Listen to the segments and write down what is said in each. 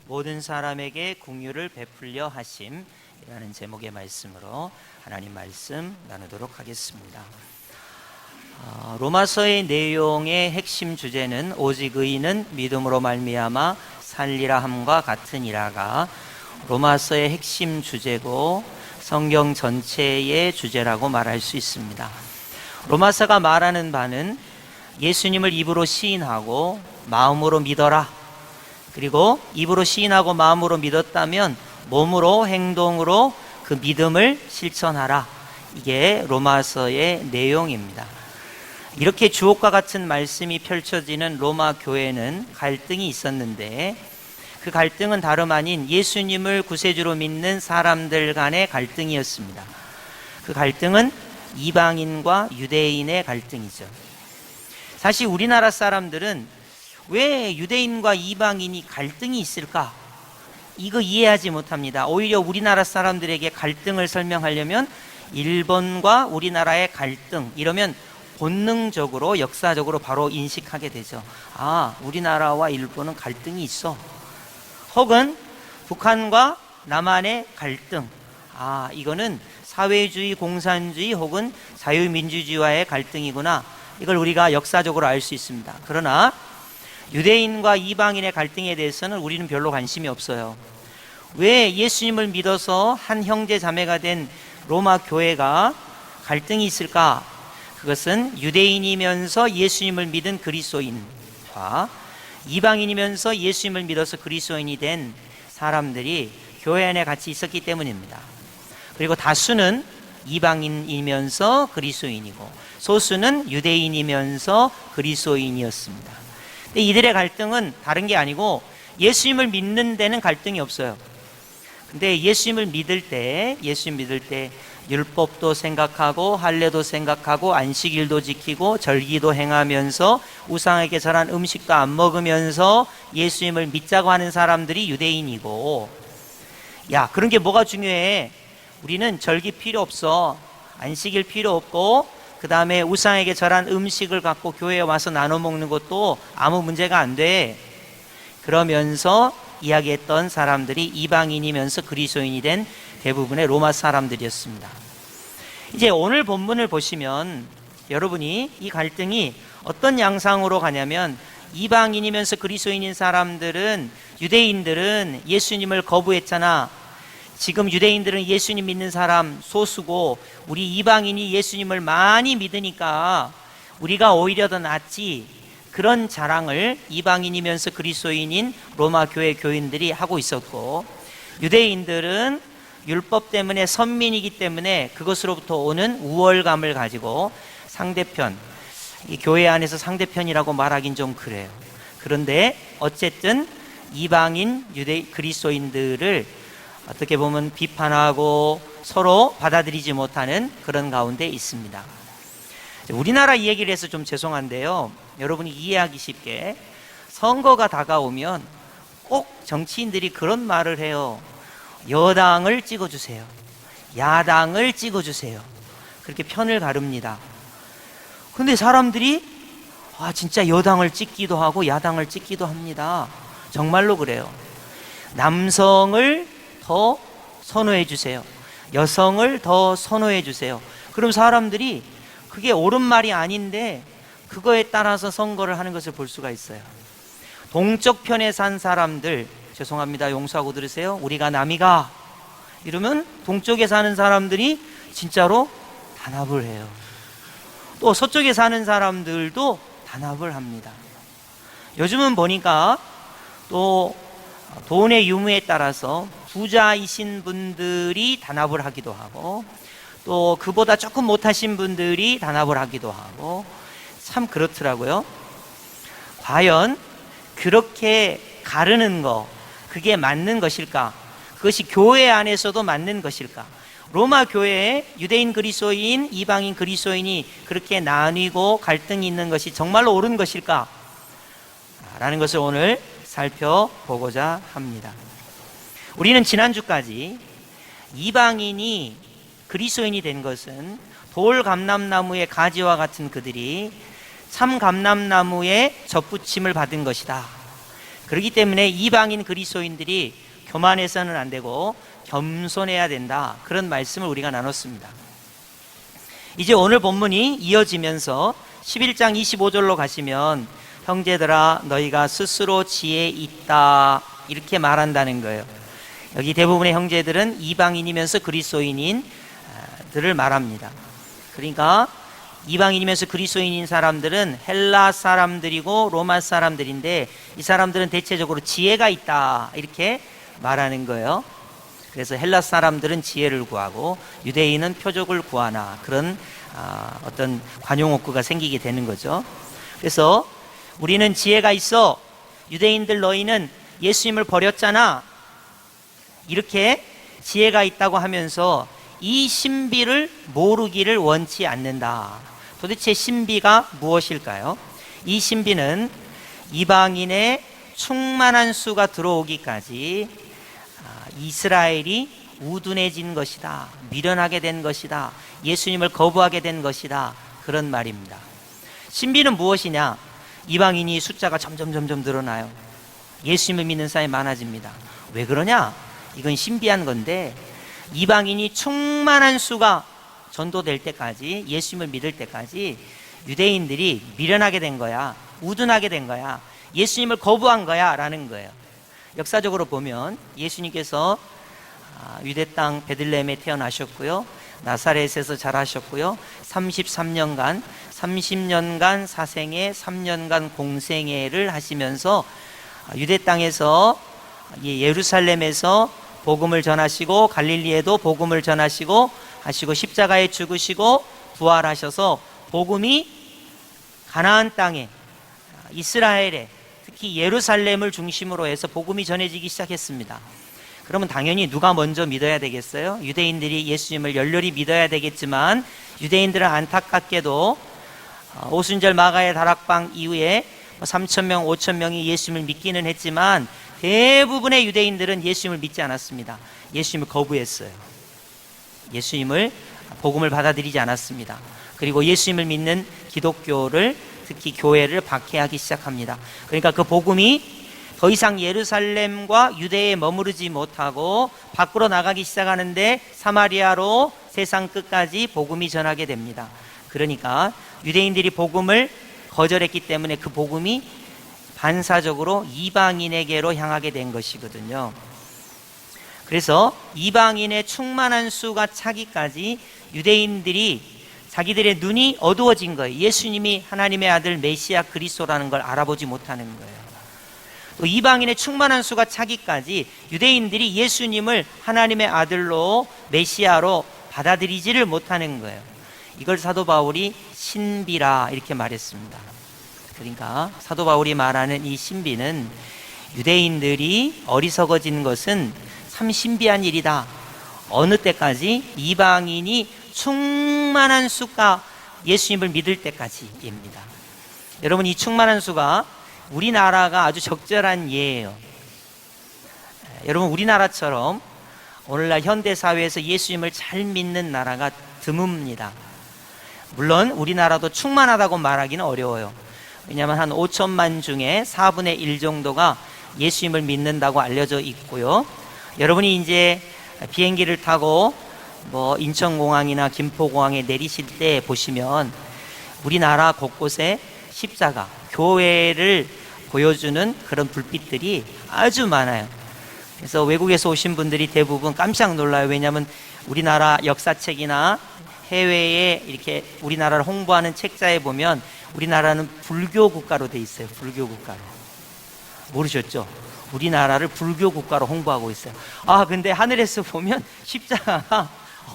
모든 사람에게 긍휼을 베풀려 하심이라는 제목의 말씀으로 하나님 말씀 나누도록 하겠습니다. 로마서의 내용의 핵심 주제는 오직 의인은 믿음으로 말미암아 살리라 함과 같으니라가 로마서의 핵심 주제고 성경 전체의 주제라고 말할 수 있습니다. 로마서가 말하는 바는 예수님을 입으로 시인하고 마음으로 믿어라, 그리고 입으로 시인하고 마음으로 믿었다면 몸으로 행동으로 그 믿음을 실천하라, 이게 로마서의 내용입니다. 이렇게 주옥과 같은 말씀이 펼쳐지는 로마 교회는 갈등이 있었는데, 그 갈등은 다름 아닌 예수님을 구세주로 믿는 사람들 간의 갈등이었습니다. 그 갈등은 이방인과 유대인의 갈등이죠. 사실 우리나라 사람들은 왜 유대인과 이방인이 갈등이 있을까? 이거 이해하지 못합니다. 오히려 우리나라 사람들에게 갈등을 설명하려면 일본과 우리나라의 갈등, 이러면 본능적으로 역사적으로 바로 인식하게 되죠. 아, 우리나라와 일본은 갈등이 있어. 혹은 북한과 남한의 갈등, 아, 이거는 사회주의, 공산주의 혹은 자유민주주의와의 갈등이구나, 이걸 우리가 역사적으로 알 수 있습니다. 그러나 유대인과 이방인의 갈등에 대해서는 우리는 별로 관심이 없어요. 왜 예수님을 믿어서 한 형제 자매가 된 로마 교회가 갈등이 있을까? 그것은 유대인이면서 예수님을 믿은 그리스도인과 이방인이면서 예수님을 믿어서 그리스도인이 된 사람들이 교회 안에 같이 있었기 때문입니다. 그리고 다수는 이방인이면서 그리스도인이고 소수는 유대인이면서 그리스도인이었습니다. 근데 이들의 갈등은 다른 게 아니고 예수님을 믿는 데는 갈등이 없어요. 근데 예수님을 믿을 때 율법도 생각하고 할례도 생각하고 안식일도 지키고 절기도 행하면서 우상에게 절한 음식도 안 먹으면서 예수님을 믿자고 하는 사람들이 유대인이고, 야, 그런 게 뭐가 중요해? 우리는 절기 필요 없어, 안식일 필요 없고, 그 다음에 우상에게 절한 음식을 갖고 교회에 와서 나눠 먹는 것도 아무 문제가 안 돼, 그러면서 이야기했던 사람들이 이방인이면서 그리스도인이 된 대부분의 로마 사람들이었습니다. 이제 오늘 본문을 보시면 여러분이 이 갈등이 어떤 양상으로 가냐면, 이방인이면서 그리스도인인 사람들은, 유대인들은 예수님을 거부했잖아. 지금 유대인들은 예수님 믿는 사람 소수고 우리 이방인이 예수님을 많이 믿으니까 우리가 오히려 더 낫지, 그런 자랑을 이방인이면서 그리스도인인 로마 교회 교인들이 하고 있었고, 유대인들은 율법 때문에 선민이기 때문에 그것으로부터 오는 우월감을 가지고 상대편, 이 교회 안에서 상대편이라고 말하긴 좀 그래요. 그런데 어쨌든 이방인 유대 그리스도인들을 어떻게 보면 비판하고 서로 받아들이지 못하는 그런 가운데 있습니다. 우리나라 이 얘기를 해서 좀 죄송한데요, 여러분이 이해하기 쉽게, 선거가 다가오면 꼭 정치인들이 그런 말을 해요. 여당을 찍어주세요, 야당을 찍어주세요, 그렇게 편을 가릅니다. 근데 사람들이 진짜 여당을 찍기도 하고 야당을 찍기도 합니다. 정말로 그래요. 남성을 더 선호해 주세요, 여성을 더 선호해 주세요. 그럼 사람들이 그게 옳은 말이 아닌데 그거에 따라서 선거를 하는 것을 볼 수가 있어요. 동쪽 편에 산 사람들, 죄송합니다, 용서하고 들으세요, 우리가 남이가 이러면 동쪽에 사는 사람들이 진짜로 단합을 해요. 또 서쪽에 사는 사람들도 단합을 합니다. 요즘은 보니까 또 돈의 유무에 따라서 부자이신 분들이 단합을 하기도 하고, 또 그보다 조금 못하신 분들이 단합을 하기도 하고, 참 그렇더라고요. 과연 그렇게 가르는 거, 그게 맞는 것일까? 그것이 교회 안에서도 맞는 것일까? 로마 교회에 유대인 그리스도인, 이방인 그리스도인이 그렇게 나뉘고 갈등이 있는 것이 정말로 옳은 것일까? 라는 것을 오늘 살펴보고자 합니다. 우리는 지난주까지 이방인이 그리스도인이 된 것은 돌 감람나무의 가지와 같은 그들이 참 감람나무의 접붙임을 받은 것이다. 그렇기 때문에 이방인 그리스도인들이 교만해서는 안 되고 겸손해야 된다, 그런 말씀을 우리가 나눴습니다. 이제 오늘 본문이 이어지면서 11장 25절로 가시면 형제들아 너희가 스스로 지혜 있다 이렇게 말한다는 거예요. 여기 대부분의 형제들은 이방인이면서 그리스도인인 들을 말합니다. 그러니까 이방인이면서 그리스도인인 사람들은 헬라 사람들이고 로마 사람들인데, 이 사람들은 대체적으로 지혜가 있다 이렇게 말하는 거예요. 그래서 헬라 사람들은 지혜를 구하고 유대인은 표적을 구하나, 그런 어떤 관용어구가 생기게 되는 거죠. 그래서 우리는 지혜가 있어, 유대인들 너희는 예수님을 버렸잖아, 이렇게 지혜가 있다고 하면서 이 신비를 모르기를 원치 않는다. 도대체 신비가 무엇일까요? 이 신비는 이방인의 충만한 수가 들어오기까지 이스라엘이 우둔해진 것이다, 미련하게 된 것이다, 예수님을 거부하게 된 것이다, 그런 말입니다. 신비는 무엇이냐? 이방인이 숫자가 점점 늘어나요. 예수님을 믿는 사람이 많아집니다. 왜 그러냐? 이건 신비한 건데, 이방인이 충만한 수가 전도될 때까지, 예수님을 믿을 때까지 유대인들이 미련하게 된 거야, 우둔하게 된 거야, 예수님을 거부한 거야 라는 거예요. 역사적으로 보면 예수님께서 유대 땅 베들레헴에 태어나셨고요, 나사렛에서 자라셨고요, 30년간 사생애, 3년간 공생애를 하시면서 유대 땅에서 예루살렘에서 복음을 전하시고, 갈릴리에도 복음을 전하시고 하시고, 십자가에 죽으시고 부활하셔서 복음이 가나안 땅에, 이스라엘에, 특히 예루살렘을 중심으로 해서 복음이 전해지기 시작했습니다. 그러면 당연히 누가 먼저 믿어야 되겠어요? 유대인들이 예수님을 열렬히 믿어야 되겠지만, 유대인들은 안타깝게도 오순절 마가의 다락방 이후에 3,000명, 5,000명이 예수님을 믿기는 했지만 대부분의 유대인들은 예수님을 믿지 않았습니다. 예수님을 거부했어요. 예수님을, 복음을 받아들이지 않았습니다. 그리고 예수님을 믿는 기독교를, 특히 교회를 박해하기 시작합니다. 그러니까 그 복음이 더 이상 예루살렘과 유대에 머무르지 못하고 밖으로 나가기 시작하는데, 사마리아로 세상 끝까지 복음이 전하게 됩니다. 그러니까 유대인들이 복음을 거절했기 때문에 그 복음이 반사적으로 이방인에게로 향하게 된 것이거든요. 그래서 이방인의 충만한 수가 차기까지 유대인들이 자기들의 눈이 어두워진 거예요. 예수님이 하나님의 아들 메시아 그리스도라는 걸 알아보지 못하는 거예요. 또 이방인의 충만한 수가 차기까지 유대인들이 예수님을 하나님의 아들로, 메시아로 받아들이지를 못하는 거예요. 이걸 사도 바울이 신비라 이렇게 말했습니다. 그러니까 사도 바울이 말하는 이 신비는, 유대인들이 어리석어진 것은 참 신비한 일이다. 어느 때까지? 이방인이 충만한 수가 예수님을 믿을 때까지입니다. 여러분, 이 충만한 수가 우리나라가 아주 적절한 예예요. 여러분, 우리나라처럼 오늘날 현대사회에서 예수님을 잘 믿는 나라가 드뭅니다. 물론 우리나라도 충만하다고 말하기는 어려워요. 왜냐하면 한 5천만 중에 4분의 1 정도가 예수님을 믿는다고 알려져 있고요. 여러분이 이제 비행기를 타고 인천공항이나 김포공항에 내리실 때 보시면 우리나라 곳곳에 십자가, 교회를 보여주는 그런 불빛들이 아주 많아요. 그래서 외국에서 오신 분들이 대부분 깜짝 놀라요. 왜냐하면 우리나라 역사책이나 해외에 이렇게 우리나라를 홍보하는 책자에 보면 우리나라는 불교 국가로 돼 있어요. 불교 국가로. 모르셨죠? 우리나라를 불교 국가로 홍보하고 있어요. 근데 하늘에서 보면 십자가가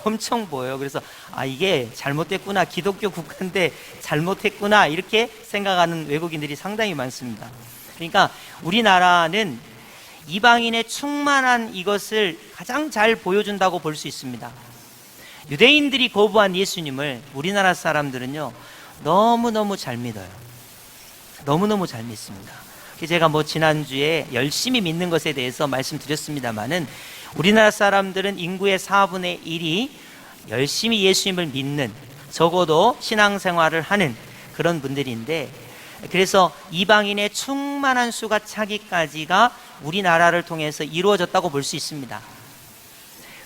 엄청 보여요. 그래서 이게 잘못됐구나, 기독교 국가인데 잘못했구나, 이렇게 생각하는 외국인들이 상당히 많습니다. 그러니까 우리나라는 이방인의 충만한 이것을 가장 잘 보여준다고 볼 수 있습니다. 유대인들이 거부한 예수님을 우리나라 사람들은요, 너무너무 잘 믿어요. 너무너무 잘 믿습니다. 제가 지난주에 열심히 믿는 것에 대해서 말씀드렸습니다마는, 우리나라 사람들은 인구의 4분의 1이 열심히 예수님을 믿는, 적어도 신앙생활을 하는 그런 분들인데, 그래서 이방인의 충만한 수가 차기까지가 우리나라를 통해서 이루어졌다고 볼 수 있습니다.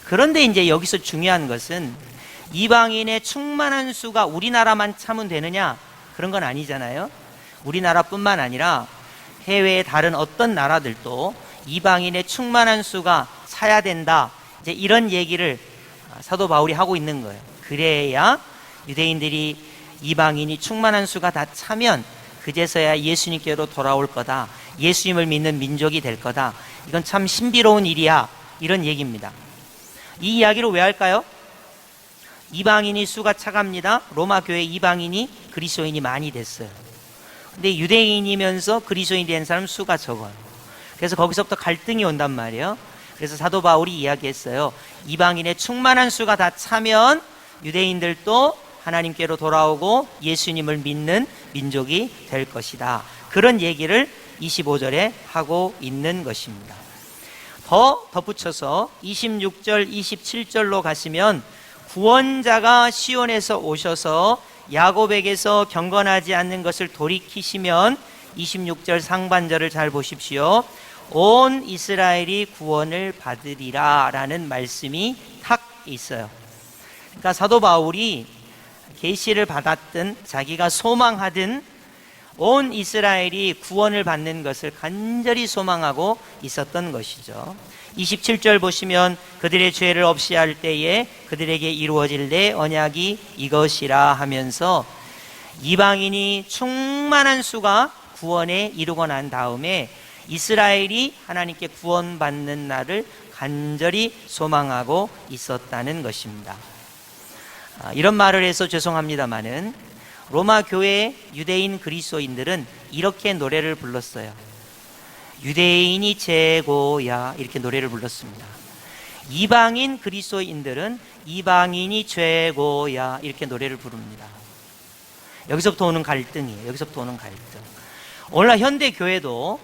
그런데 이제 여기서 중요한 것은 이방인의 충만한 수가 우리나라만 차면 되느냐? 그런 건 아니잖아요. 우리나라뿐만 아니라 해외의 다른 어떤 나라들도 이방인의 충만한 수가 차야 된다. 이제 이런 얘기를 사도 바울이 하고 있는 거예요. 그래야 유대인들이 이방인이 충만한 수가 다 차면 그제서야 예수님께로 돌아올 거다. 예수님을 믿는 민족이 될 거다. 이건 참 신비로운 일이야. 이런 얘기입니다. 이 이야기를 왜 할까요? 이방인이 수가 차갑니다. 로마 교회 이방인이 그리스도인이 많이 됐어요. 근데 유대인이면서 그리스도인이 된 사람 수가 적어요. 그래서 거기서부터 갈등이 온단 말이에요. 그래서 사도 바울이 이야기했어요. 이방인의 충만한 수가 다 차면 유대인들도 하나님께로 돌아오고 예수님을 믿는 민족이 될 것이다. 그런 얘기를 25절에 하고 있는 것입니다. 더 덧붙여서 26절, 27절로 가시면 구원자가 시온에서 오셔서 야곱에게서 경건하지 않는 것을 돌이키시면 26절 상반절을 잘 보십시오. 온 이스라엘이 구원을 받으리라 라는 말씀이 탁 있어요. 그러니까 사도 바울이 계시를 받았든 자기가 소망하든 온 이스라엘이 구원을 받는 것을 간절히 소망하고 있었던 것이죠. 27절 보시면 그들의 죄를 없이 할 때에 그들에게 이루어질 내 언약이 이것이라 하면서 이방인이 충만한 수가 구원에 이르고 난 다음에 이스라엘이 하나님께 구원받는 날을 간절히 소망하고 있었다는 것입니다. 이런 말을 해서 죄송합니다마는 로마 교회 유대인 그리스도인들은 이렇게 노래를 불렀어요. 유대인이 최고야, 이렇게 노래를 불렀습니다. 이방인 그리스도인들은 이방인이 최고야, 이렇게 노래를 부릅니다. 여기서부터 오는 갈등이에요. 여기서부터 오는 갈등. 오늘날 현대 교회도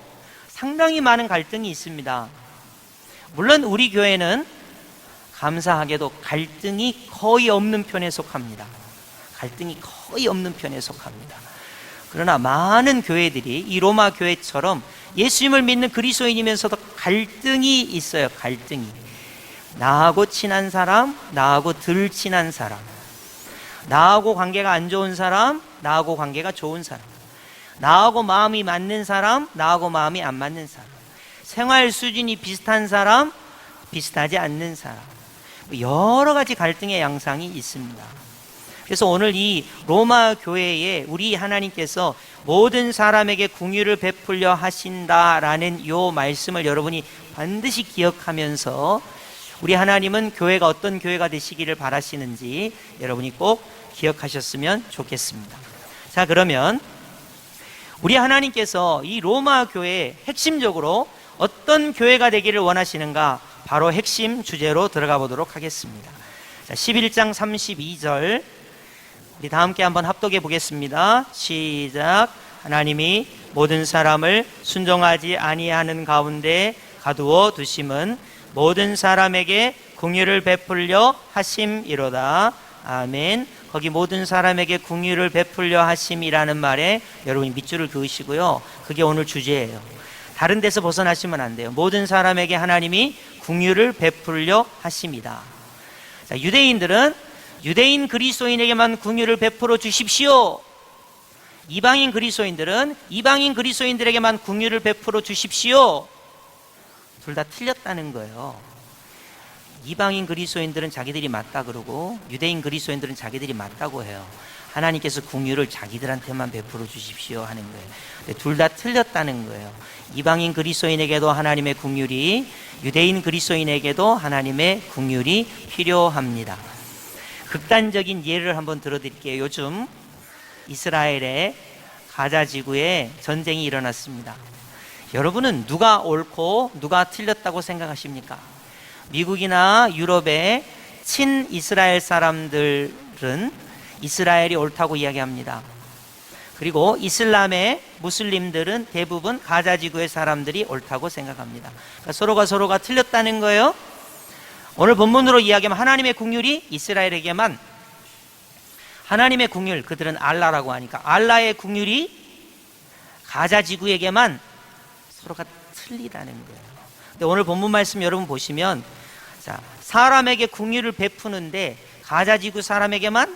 상당히 많은 갈등이 있습니다. 물론 우리 교회는 감사하게도 갈등이 거의 없는 편에 속합니다. 갈등이 거의 없는 편에 속합니다. 그러나 많은 교회들이 이 로마 교회처럼 예수님을 믿는 그리스도인이면서도 갈등이 있어요. 갈등이. 나하고 친한 사람, 나하고 덜 친한 사람, 나하고 관계가 안 좋은 사람, 나하고 관계가 좋은 사람, 나하고 마음이 맞는 사람, 나하고 마음이 안 맞는 사람, 생활 수준이 비슷한 사람, 비슷하지 않는 사람, 여러 가지 갈등의 양상이 있습니다. 그래서 오늘 이 로마 교회에 우리 하나님께서 모든 사람에게 긍휼을 베풀려 하신다라는 이 말씀을 여러분이 반드시 기억하면서 우리 하나님은 교회가 어떤 교회가 되시기를 바라시는지 여러분이 꼭 기억하셨으면 좋겠습니다. 자, 그러면 우리 하나님께서 이 로마 교회에 핵심적으로 어떤 교회가 되기를 원하시는가, 바로 핵심 주제로 들어가 보도록 하겠습니다. 자, 11장 32절 우리 다 함께 한번 합독해 보겠습니다. 시작. 하나님이 모든 사람을 순종하지 아니하는 가운데 가두어 두심은 모든 사람에게 긍휼을 베풀려 하심이로다. 아멘. 거기 모든 사람에게 긍휼을 베풀려 하심이라는 말에 여러분이 밑줄을 그으시고요. 그게 오늘 주제예요. 다른 데서 벗어나시면 안 돼요. 모든 사람에게 하나님이 긍휼을 베풀려 하심이다. 자, 유대인들은 유대인 그리스도인에게만 긍휼을 베풀어 주십시오. 이방인 그리스도인들은 이방인 그리스도인들에게만 긍휼을 베풀어 주십시오. 둘 다 틀렸다는 거예요. 이방인 그리스도인들은 자기들이 맞다 그러고 유대인 그리스도인들은 자기들이 맞다고 해요. 하나님께서 긍휼을 자기들한테만 베풀어 주십시오 하는 거예요. 둘 다 틀렸다는 거예요. 이방인 그리스도인에게도 하나님의 긍휼이, 유대인 그리스도인에게도 하나님의 긍휼이 필요합니다. 극단적인 예를 한번 들어드릴게요. 요즘 이스라엘의 가자 지구에 전쟁이 일어났습니다. 여러분은 누가 옳고 누가 틀렸다고 생각하십니까? 미국이나 유럽의 친 이스라엘 사람들은 이스라엘이 옳다고 이야기합니다. 그리고 이슬람의 무슬림들은 대부분 가자 지구의 사람들이 옳다고 생각합니다. 그러니까 서로가 틀렸다는 거예요. 오늘 본문으로 이야기하면 하나님의 긍휼이 이스라엘에게만, 하나님의 긍휼, 그들은 알라라고 하니까 알라의 긍휼이 가자 지구에게만 서로가 틀리다는 거예요. 근데 오늘 본문 말씀 여러분 보시면, 자, 사람에게 긍휼을 베푸는데 가자 지구 사람에게만,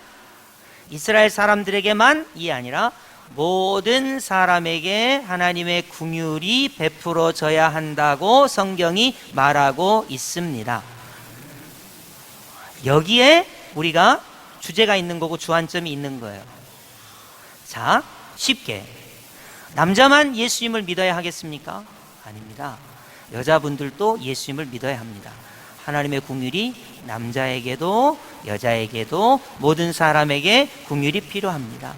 이스라엘 사람들에게만이 아니라 모든 사람에게 하나님의 긍휼이 베풀어져야 한다고 성경이 말하고 있습니다. 여기에 우리가 주제가 있는 거고 주안점이 있는 거예요. 자, 쉽게 남자만 예수님을 믿어야 하겠습니까? 아닙니다. 여자분들도 예수님을 믿어야 합니다. 하나님의 긍휼이 남자에게도 여자에게도 모든 사람에게 긍휼이 필요합니다.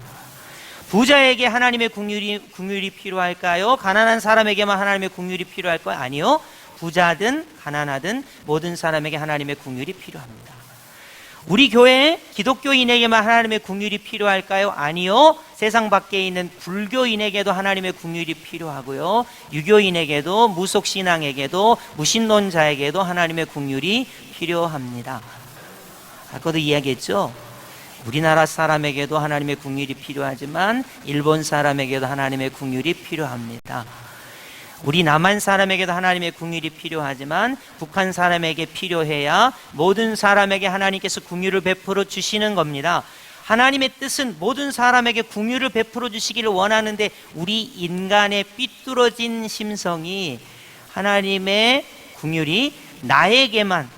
부자에게 하나님의 긍휼이 필요할까요? 가난한 사람에게만 하나님의 긍휼이 필요할까요? 아니요. 부자든 가난하든 모든 사람에게 하나님의 긍휼이 필요합니다. 우리 교회에 기독교인에게만 하나님의 긍휼이 필요할까요? 아니요. 세상 밖에 있는 불교인에게도 하나님의 긍휼이 필요하고요. 유교인에게도, 무속신앙에게도, 무신론자에게도 하나님의 긍휼이 필요합니다. 아까도 이야기했죠? 우리나라 사람에게도 하나님의 긍휼이 필요하지만 일본 사람에게도 하나님의 긍휼이 필요합니다. 우리 남한 사람에게도 하나님의 긍휼이 필요하지만 북한 사람에게 필요해야 모든 사람에게 하나님께서 긍휼을 베풀어 주시는 겁니다. 하나님의 뜻은 모든 사람에게 긍휼을 베풀어 주시기를 원하는데 우리 인간의 삐뚤어진 심성이 하나님의 긍휼이 나에게만,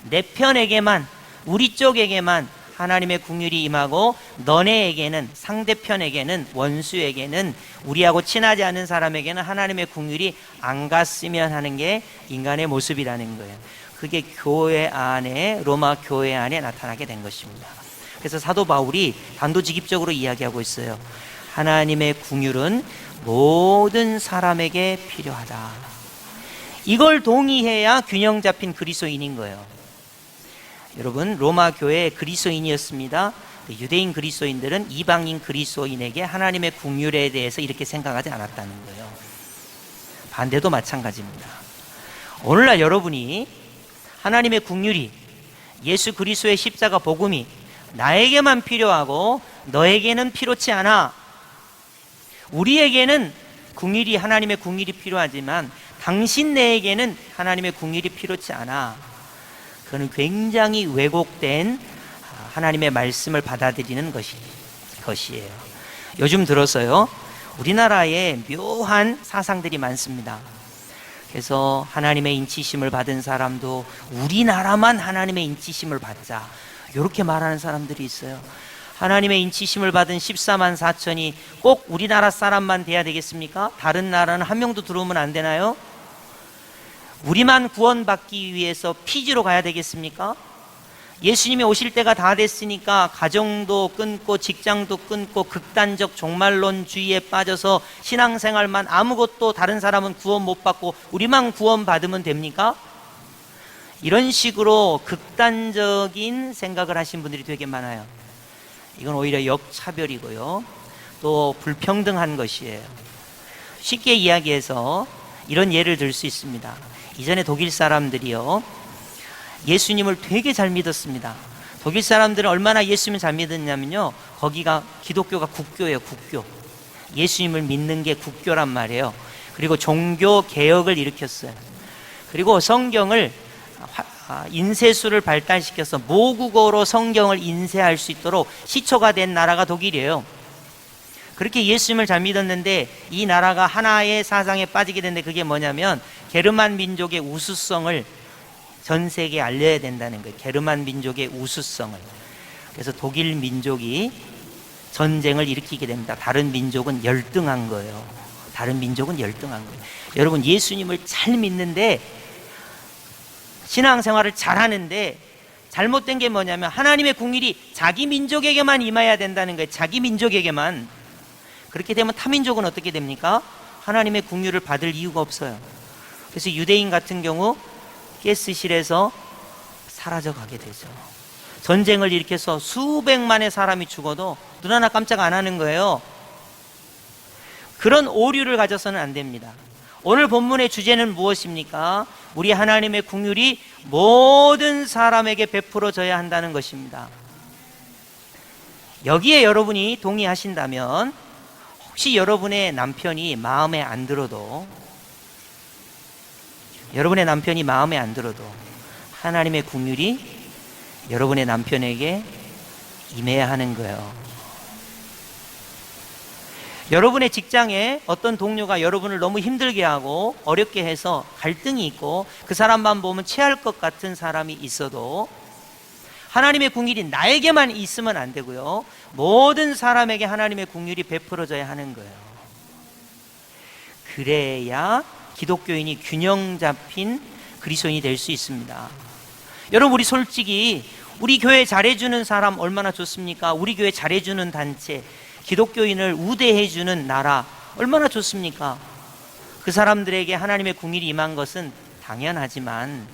내 편에게만, 우리 쪽에게만 하나님의 긍휼이 임하고 너네에게는, 상대편에게는, 원수에게는, 우리하고 친하지 않은 사람에게는 하나님의 긍휼이 안 갔으면 하는 게 인간의 모습이라는 거예요. 그게 교회 안에, 로마 교회 안에 나타나게 된 것입니다. 그래서 사도 바울이 단도직입적으로 이야기하고 있어요. 하나님의 긍휼은 모든 사람에게 필요하다. 이걸 동의해야 균형 잡힌 그리스도인인 거예요. 여러분, 로마 교회 그리스도인이었습니다. 유대인 그리스도인들은 이방인 그리스도인에게 하나님의 긍휼에 대해서 이렇게 생각하지 않았다는 거예요. 반대도 마찬가지입니다. 오늘날 여러분이 하나님의 긍휼이, 예수 그리스도의 십자가 복음이 나에게만 필요하고 너에게는 필요치 않아. 우리에게는 긍휼이, 하나님의 긍휼이 필요하지만 당신 내에게는 하나님의 긍휼이 필요치 않아. 그는 굉장히 왜곡된 하나님의 말씀을 받아들이는 것이에요. 요즘 들어서요, 우리나라에 묘한 사상들이 많습니다. 그래서 하나님의 인치심을 받은 사람도 우리나라만 하나님의 인치심을 받자, 이렇게 말하는 사람들이 있어요. 하나님의 인치심을 받은 14만 4천이 꼭 우리나라 사람만 돼야 되겠습니까? 다른 나라는 한 명도 들어오면 안 되나요? 우리만 구원받기 위해서 피지로 가야 되겠습니까? 예수님이 오실 때가 다 됐으니까 가정도 끊고 직장도 끊고 극단적 종말론주의에 빠져서 신앙생활만, 아무것도 다른 사람은 구원 못 받고 우리만 구원받으면 됩니까? 이런 식으로 극단적인 생각을 하신 분들이 되게 많아요. 이건 오히려 역차별이고요, 또 불평등한 것이에요. 쉽게 이야기해서 이런 예를 들 수 있습니다. 이전에 독일 사람들이요, 예수님을 되게 잘 믿었습니다. 독일 사람들은 얼마나 예수님을 잘 믿었냐면요, 거기가 기독교가 국교예요. 국교. 예수님을 믿는 게 국교란 말이에요. 그리고 종교 개혁을 일으켰어요. 그리고 성경을 인쇄술을 발달시켜서 모국어로 성경을 인쇄할 수 있도록 시초가 된 나라가 독일이에요. 그렇게 예수님을 잘 믿었는데 이 나라가 하나의 사상에 빠지게 됐는데, 그게 뭐냐면 게르만 민족의 우수성을 전 세계에 알려야 된다는 거예요. 게르만 민족의 우수성을. 그래서 독일 민족이 전쟁을 일으키게 됩니다. 다른 민족은 열등한 거예요. 다른 민족은 열등한 거예요. 여러분, 예수님을 잘 믿는데, 신앙생활을 잘 하는데 잘못된 게 뭐냐면 하나님의 긍휼이 자기 민족에게만 임해야 된다는 거예요. 자기 민족에게만. 그렇게 되면 타민족은 어떻게 됩니까? 하나님의 긍휼을 받을 이유가 없어요. 그래서 유대인 같은 경우 가스실에서 사라져 가게 되죠. 전쟁을 일으켜서 수백만의 사람이 죽어도 눈 하나 깜짝 안 하는 거예요. 그런 오류를 가져서는 안 됩니다. 오늘 본문의 주제는 무엇입니까? 우리 하나님의 긍휼이 모든 사람에게 베풀어져야 한다는 것입니다. 여기에 여러분이 동의하신다면 혹시 여러분의 남편이 마음에 안 들어도 하나님의 긍휼이 여러분의 남편에게 임해야 하는 거예요. 여러분의 직장에 어떤 동료가 여러분을 너무 힘들게 하고 어렵게 해서 갈등이 있고 그 사람만 보면 체할 것 같은 사람이 있어도 하나님의 긍휼이 나에게만 있으면 안 되고요, 모든 사람에게 하나님의 긍휼이 베풀어져야 하는 거예요. 그래야 기독교인이 균형 잡힌 그리스도인이 될 수 있습니다. 여러분, 우리 솔직히 우리 교회 잘해주는 사람 얼마나 좋습니까? 우리 교회 잘해주는 단체, 기독교인을 우대해주는 나라 얼마나 좋습니까? 그 사람들에게 하나님의 긍휼이 임한 것은 당연하지만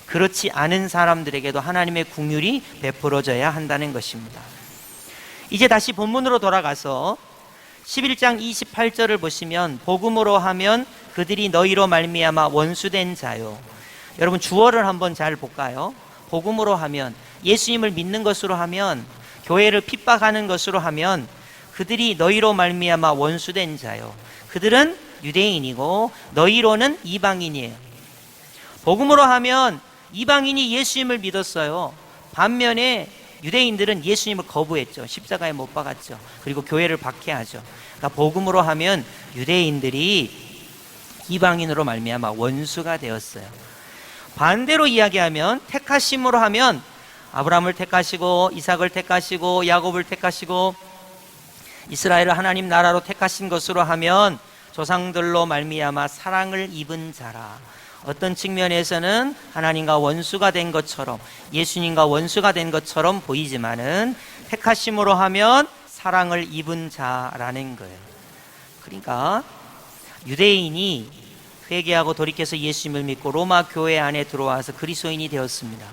그렇지 않은 사람들에게도 하나님의 긍휼이 베풀어져야 한다는 것입니다. 이제 다시 본문으로 돌아가서 11장 28절을 보시면, 복음으로 하면 그들이 너희로 말미암아 원수된 자요. 여러분, 주어를 한번 잘 볼까요? 복음으로 하면, 예수님을 믿는 것으로 하면, 교회를 핍박하는 것으로 하면 그들이 너희로 말미암아 원수된 자요. 그들은 유대인이고 너희로는 이방인이에요. 복음으로 하면 이방인이 예수님을 믿었어요. 반면에 유대인들은 예수님을 거부했죠. 십자가에 못 박았죠. 그리고 교회를 박해하죠. 그러니까 복음으로 하면 유대인들이 이방인으로 말미암아 원수가 되었어요. 반대로 이야기하면, 택하심으로 하면 아브라함을 택하시고 이삭을 택하시고 야곱을 택하시고 이스라엘을 하나님 나라로 택하신 것으로 하면 조상들로 말미암아 사랑을 입은 자라. 어떤 측면에서는 하나님과 원수가 된 것처럼, 예수님과 원수가 된 것처럼 보이지만은 택하심으로 하면 사랑을 입은 자라는 거예요. 그러니까 유대인이 회개하고 돌이켜서 예수님을 믿고 로마 교회 안에 들어와서 그리스도인이 되었습니다.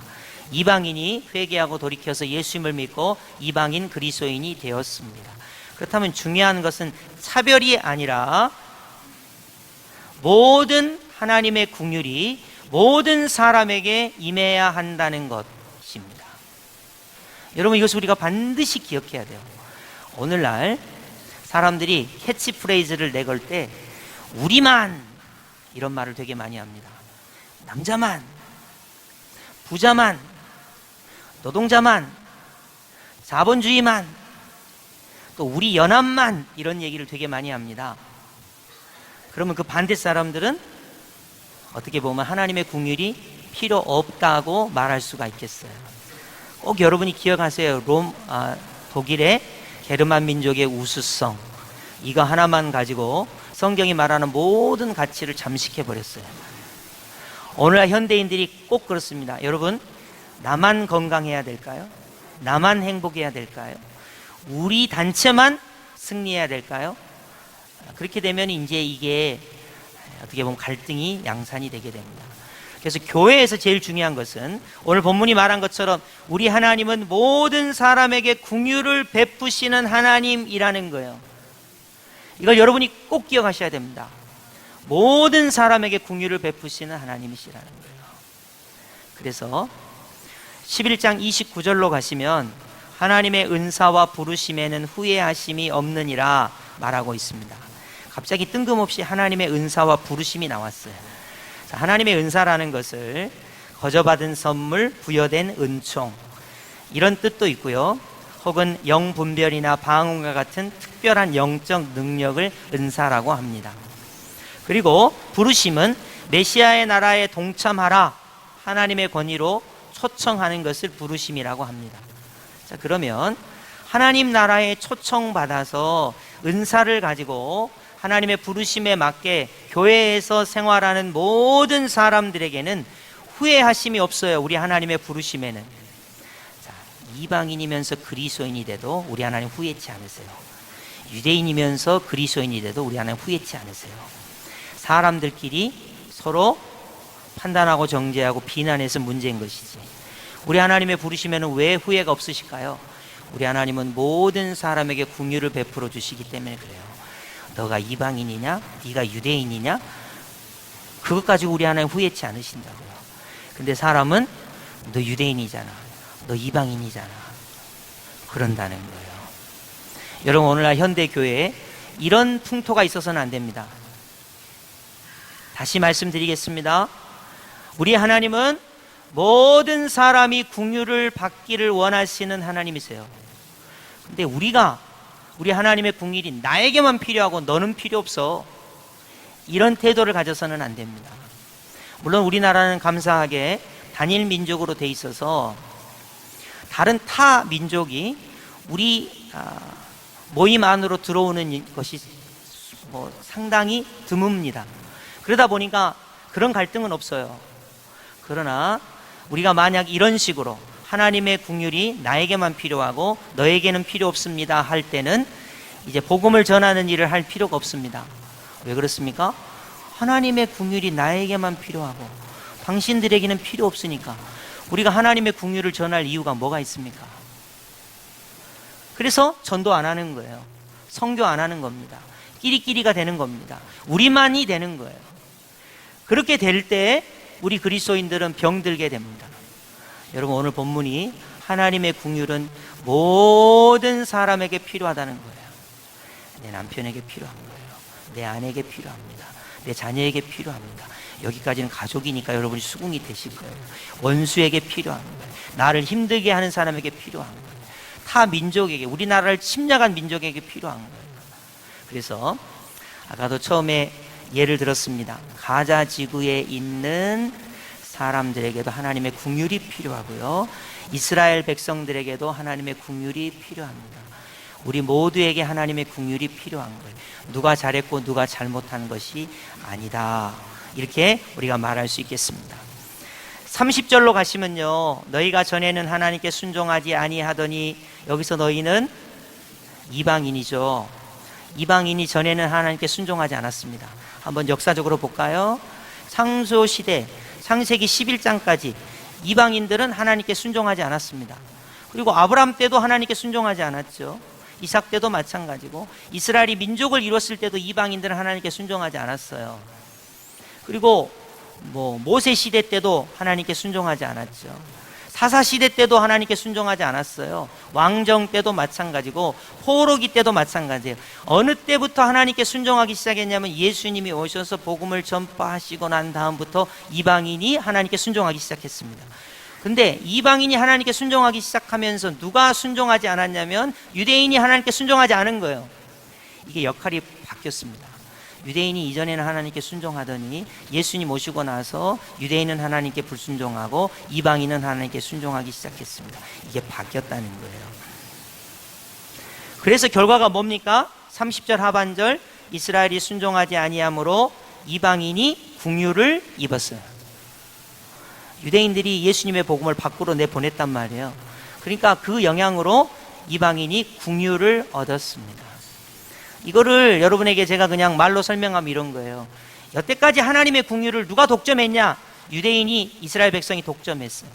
이방인이 회개하고 돌이켜서 예수님을 믿고 이방인 그리스도인이 되었습니다. 그렇다면 중요한 것은 차별이 아니라 모든 하나님의 긍휼이 모든 사람에게 임해야 한다는 것입니다. 여러분, 이것을 우리가 반드시 기억해야 돼요. 오늘날 사람들이 캐치프레이즈를 내걸 때 우리만 이런 말을 되게 많이 합니다. 남자만, 부자만, 노동자만, 자본주의만, 또 우리 연합만, 이런 얘기를 되게 많이 합니다. 그러면 그 반대 사람들은 어떻게 보면 하나님의 긍휼이 필요 없다고 말할 수가 있겠어요. 꼭 여러분이 기억하세요. 독일의 게르만 민족의 우수성, 이거 하나만 가지고 성경이 말하는 모든 가치를 잠식해 버렸어요. 오늘날 현대인들이 꼭 그렇습니다. 여러분, 나만 건강해야 될까요? 나만 행복해야 될까요? 우리 단체만 승리해야 될까요? 그렇게 되면 이제 이게 어떻게 보면 갈등이 양산이 되게 됩니다. 그래서 교회에서 제일 중요한 것은 오늘 본문이 말한 것처럼 우리 하나님은 모든 사람에게 긍휼을 베푸시는 하나님이라는 거예요. 이걸 여러분이 꼭 기억하셔야 됩니다. 모든 사람에게 긍휼을 베푸시는 하나님이시라는 거예요. 그래서 11장 29절로 가시면 하나님의 은사와 부르심에는 후회하심이 없느니라 말하고 있습니다. 갑자기 뜬금없이 하나님의 은사와 부르심이 나왔어요. 자, 하나님의 은사라는 것을 거저받은 선물, 부여된 은총, 이런 뜻도 있고요. 혹은 영분별이나 방언과 같은 특별한 영적 능력을 은사라고 합니다. 그리고 부르심은 메시아의 나라에 동참하라, 하나님의 권위로 초청하는 것을 부르심이라고 합니다. 자, 그러면 하나님 나라에 초청받아서 은사를 가지고 하나님의 부르심에 맞게 교회에서 생활하는 모든 사람들에게는 후회하심이 없어요. 우리 하나님의 부르심에는. 자, 이방인이면서 그리스도인이 돼도 우리 하나님 후회치 않으세요. 유대인이면서 그리스도인이 돼도 우리 하나님 후회치 않으세요. 사람들끼리 서로 판단하고 정죄하고 비난해서 문제인 것이지, 우리 하나님의 부르심에는 왜 후회가 없으실까요? 우리 하나님은 모든 사람에게 긍휼을 베풀어 주시기 때문에 그래요. 너가 이방인이냐, 네가 유대인이냐, 그것 가지고 우리 하나님 후회치 않으신다고요. 근데 사람은 너 유대인이잖아, 너 이방인이잖아, 그런다는 거예요. 여러분, 오늘날 현대교회에 이런 풍토가 있어서는 안 됩니다. 다시 말씀드리겠습니다. 우리 하나님은 모든 사람이 긍휼을 받기를 원하시는 하나님이세요. 근데 우리 하나님의 긍휼이 나에게만 필요하고 너는 필요 없어, 이런 태도를 가져서는 안 됩니다. 물론 우리나라는 감사하게 단일 민족으로 돼 있어서 다른 타 민족이 우리 모임 안으로 들어오는 것이 상당히 드뭅니다. 그러다 보니까 그런 갈등은 없어요. 그러나 우리가 만약 이런 식으로 하나님의 긍휼이 나에게만 필요하고 너에게는 필요 없습니다 할 때는 이제 복음을 전하는 일을 할 필요가 없습니다. 왜 그렇습니까? 하나님의 긍휼이 나에게만 필요하고 당신들에게는 필요 없으니까 우리가 하나님의 긍휼을 전할 이유가 뭐가 있습니까? 그래서 전도 안 하는 거예요. 선교 안 하는 겁니다. 끼리끼리가 되는 겁니다. 우리만이 되는 거예요. 그렇게 될 때 우리 그리스도인들은 병들게 됩니다. 여러분, 오늘 본문이 하나님의 긍휼은 모든 사람에게 필요하다는 거예요. 내 남편에게 필요한 거예요. 내 아내에게 필요합니다. 내 자녀에게 필요합니다. 여기까지는 가족이니까 여러분이 수긍이 되실 거예요. 원수에게 필요한 거예요. 나를 힘들게 하는 사람에게 필요한 거예요. 타 민족에게, 우리나라를 침략한 민족에게 필요한 거예요. 그래서 아까도 처음에 예를 들었습니다. 가자 지구에 있는 사람들에게도 하나님의 긍휼이 필요하고요, 이스라엘 백성들에게도 하나님의 긍휼이 필요합니다. 우리 모두에게 하나님의 긍휼이 필요한 거예요. 누가 잘했고 누가 잘못한 것이 아니다, 이렇게 우리가 말할 수 있겠습니다. 30절로 가시면요, 너희가 전에는 하나님께 순종하지 아니하더니, 여기서 너희는 이방인이죠. 이방인이 전에는 하나님께 순종하지 않았습니다. 한번 역사적으로 볼까요? 창조시대 창세기 11장까지 이방인들은 하나님께 순종하지 않았습니다. 그리고 아브라함 때도 하나님께 순종하지 않았죠. 이삭 때도 마찬가지고, 이스라엘이 민족을 이뤘을 때도 이방인들은 하나님께 순종하지 않았어요. 그리고 모세 시대 때도 하나님께 순종하지 않았죠. 사사 시대 때도 하나님께 순종하지 않았어요. 왕정 때도 마찬가지고 포로기 때도 마찬가지예요. 어느 때부터 하나님께 순종하기 시작했냐면 예수님이 오셔서 복음을 전파하시고 난 다음부터 이방인이 하나님께 순종하기 시작했습니다. 근데 이방인이 하나님께 순종하기 시작하면서 누가 순종하지 않았냐면 유대인이 하나님께 순종하지 않은 거예요. 이게 역할이 바뀌었습니다. 유대인이 이전에는 하나님께 순종하더니 예수님 오시고 나서 유대인은 하나님께 불순종하고 이방인은 하나님께 순종하기 시작했습니다. 이게 바뀌었다는 거예요. 그래서 결과가 뭡니까? 30절 하반절, 이스라엘이 순종하지 아니함으로 이방인이 긍휼을 입었어요. 유대인들이 예수님의 복음을 밖으로 내보냈단 말이에요. 그러니까 그 영향으로 이방인이 긍휼을 얻었습니다. 이거를 여러분에게 제가 그냥 말로 설명하면 이런 거예요. 여태까지 하나님의 긍휼을 누가 독점했냐? 유대인이, 이스라엘 백성이 독점했어요.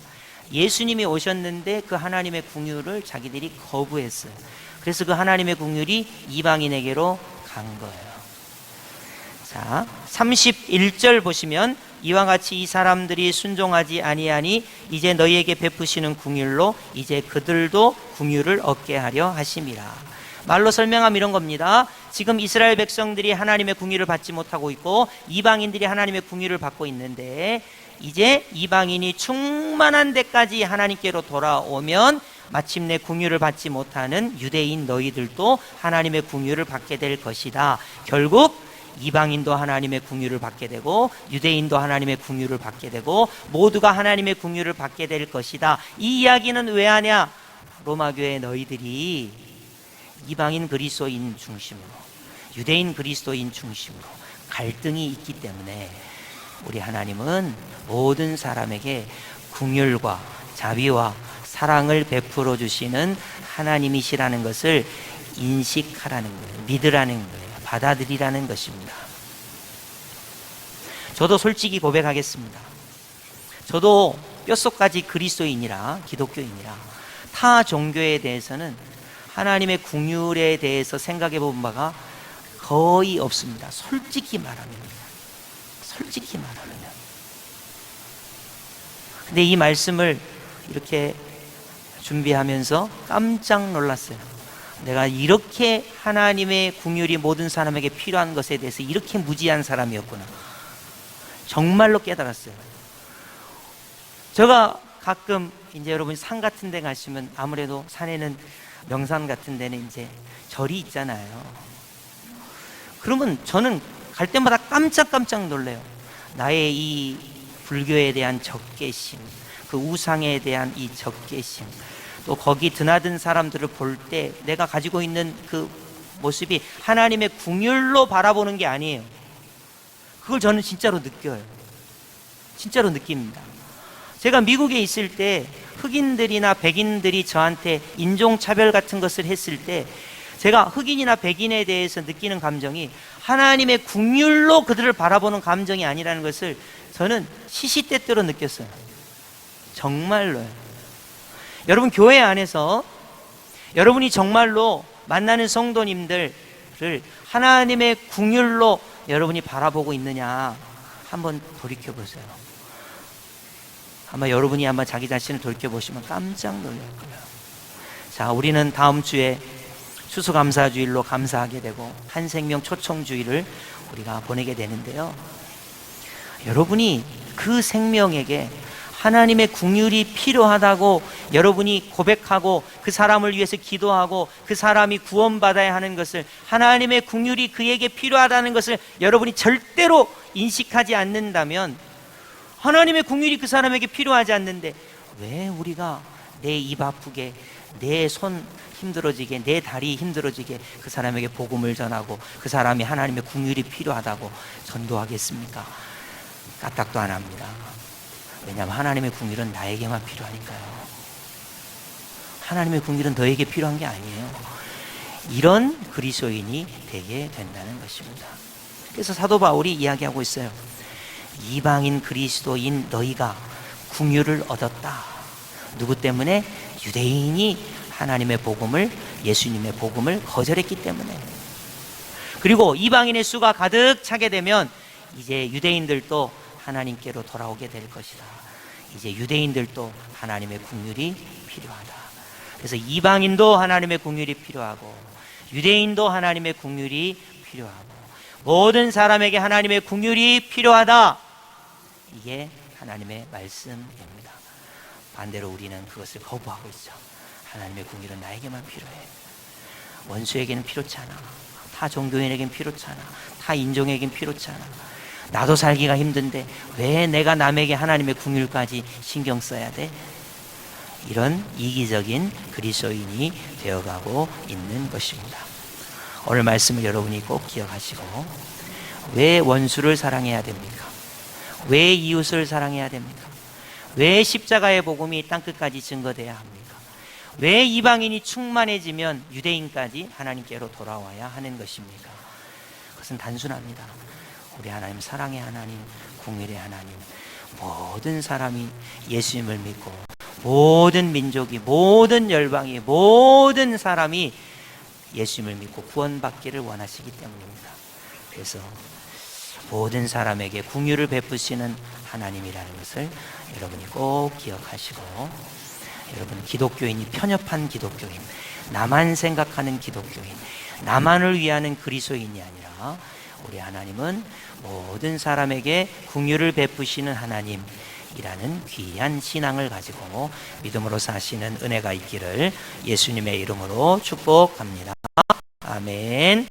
예수님이 오셨는데 그 하나님의 긍휼을 자기들이 거부했어요. 그래서 그 하나님의 긍휼이 이방인에게로 간 거예요. 자, 31절 보시면 이와 같이 이 사람들이 순종하지 아니하니 이제 너희에게 베푸시는 긍휼로 이제 그들도 긍휼을 얻게 하려 하심이라. 말로 설명하면 이런 겁니다. 지금 이스라엘 백성들이 하나님의 긍휼을 받지 못하고 있고 이방인들이 하나님의 긍휼을 받고 있는데, 이제 이방인이 충만한 데까지 하나님께로 돌아오면 마침내 긍휼을 받지 못하는 유대인 너희들도 하나님의 긍휼을 받게 될 것이다. 결국 이방인도 하나님의 긍휼을 받게 되고 유대인도 하나님의 긍휼을 받게 되고 모두가 하나님의 긍휼을 받게 될 것이다. 이 이야기는 왜 하냐? 로마교회 너희들이 이방인 그리스도인 중심으로, 유대인 그리스도인 중심으로 갈등이 있기 때문에 우리 하나님은 모든 사람에게 긍휼과 자비와 사랑을 베풀어 주시는 하나님이시라는 것을 인식하라는 거예요. 믿으라는 거예요. 받아들이라는 것입니다. 저도 솔직히 고백하겠습니다. 저도 뼛속까지 그리스도인이라, 기독교인이라 타 종교에 대해서는 하나님의 긍휼에 대해서 생각해 본 바가 거의 없습니다. 솔직히 말하면. 근데 이 말씀을 이렇게 준비하면서 깜짝 놀랐어요. 내가 이렇게 하나님의 긍휼이 모든 사람에게 필요한 것에 대해서 이렇게 무지한 사람이었구나. 정말로 깨달았어요. 제가 가끔 이제 여러분 산 같은 데 가시면 아무래도 산에는 명산 같은 데는 이제 절이 있잖아요. 그러면 저는 갈 때마다 깜짝깜짝 놀래요. 나의 이 불교에 대한 적개심, 그 우상에 대한 이 적개심, 또 거기 드나든 사람들을 볼 때 내가 가지고 있는 그 모습이 하나님의 긍휼로 바라보는 게 아니에요. 그걸 저는 진짜로 느껴요. 진짜로 느낍니다. 제가 미국에 있을 때 흑인들이나 백인들이 저한테 인종차별 같은 것을 했을 때 제가 흑인이나 백인에 대해서 느끼는 감정이 하나님의 긍휼로 그들을 바라보는 감정이 아니라는 것을 저는 시시때때로 느꼈어요. 정말로요. 여러분 교회 안에서 여러분이 정말로 만나는 성도님들을 하나님의 긍휼로 여러분이 바라보고 있느냐 한번 돌이켜보세요. 아마 여러분이 아마 자기 자신을 돌이켜보시면 깜짝 놀랄 거예요. 자, 우리는 다음 주에 추수감사주일로 감사하게 되고 한 생명 초청주일을 우리가 보내게 되는데요. 여러분이 그 생명에게 하나님의 긍휼이 필요하다고 여러분이 고백하고 그 사람을 위해서 기도하고 그 사람이 구원받아야 하는 것을, 하나님의 긍휼이 그에게 필요하다는 것을 여러분이 절대로 인식하지 않는다면, 하나님의 긍휼이 그 사람에게 필요하지 않는데 왜 우리가 내 입 아프게, 내 손 힘들어지게, 내 다리 힘들어지게 그 사람에게 복음을 전하고 그 사람이 하나님의 긍휼이 필요하다고 전도하겠습니까? 까딱도 안 합니다. 왜냐하면 하나님의 긍휼은 나에게만 필요하니까요. 하나님의 긍휼은 너에게 필요한 게 아니에요. 이런 그리스도인이 되게 된다는 것입니다. 그래서 사도 바울이 이야기하고 있어요. 이방인 그리스도인 너희가 긍휼을 얻었다. 누구 때문에? 유대인이 하나님의 복음을, 예수님의 복음을 거절했기 때문에. 그리고 이방인의 수가 가득 차게 되면 이제 유대인들도 하나님께로 돌아오게 될 것이다. 이제 유대인들도 하나님의 긍휼이 필요하다. 그래서 이방인도 하나님의 긍휼이 필요하고 유대인도 하나님의 긍휼이 필요하고 모든 사람에게 하나님의 긍휼이 필요하다. 이게 하나님의 말씀입니다. 반대로 우리는 그것을 거부하고 있죠. 하나님의 긍휼은 나에게만 필요해. 원수에게는 필요치 않아. 타 종교인에게는 필요치 않아. 타 인종에게는 필요치 않아. 나도 살기가 힘든데 왜 내가 남에게 하나님의 긍휼까지 신경 써야 돼? 이런 이기적인 그리스도인이 되어가고 있는 것입니다. 오늘 말씀을 여러분이 꼭 기억하시고, 왜 원수를 사랑해야 됩니까? 왜 이웃을 사랑해야 됩니까? 왜 십자가의 복음이 땅끝까지 증거돼야 합니까? 왜 이방인이 충만해지면 유대인까지 하나님께로 돌아와야 하는 것입니까? 그것은 단순합니다. 우리 하나님, 사랑의 하나님, 긍휼의 하나님, 모든 사람이 예수님을 믿고 모든 민족이, 모든 열방이, 모든 사람이 예수님을 믿고 구원받기를 원하시기 때문입니다. 그래서 모든 사람에게 긍휼을 베푸시는 하나님이라는 것을 여러분이 꼭 기억하시고, 여러분 기독교인이 편협한 기독교인, 나만 생각하는 기독교인, 나만을 위하는 그리스도인이 아니라 우리 하나님은 모든 사람에게 긍휼을 베푸시는 하나님이라는 귀한 신앙을 가지고 믿음으로 사시는 은혜가 있기를 예수님의 이름으로 축복합니다. 아멘.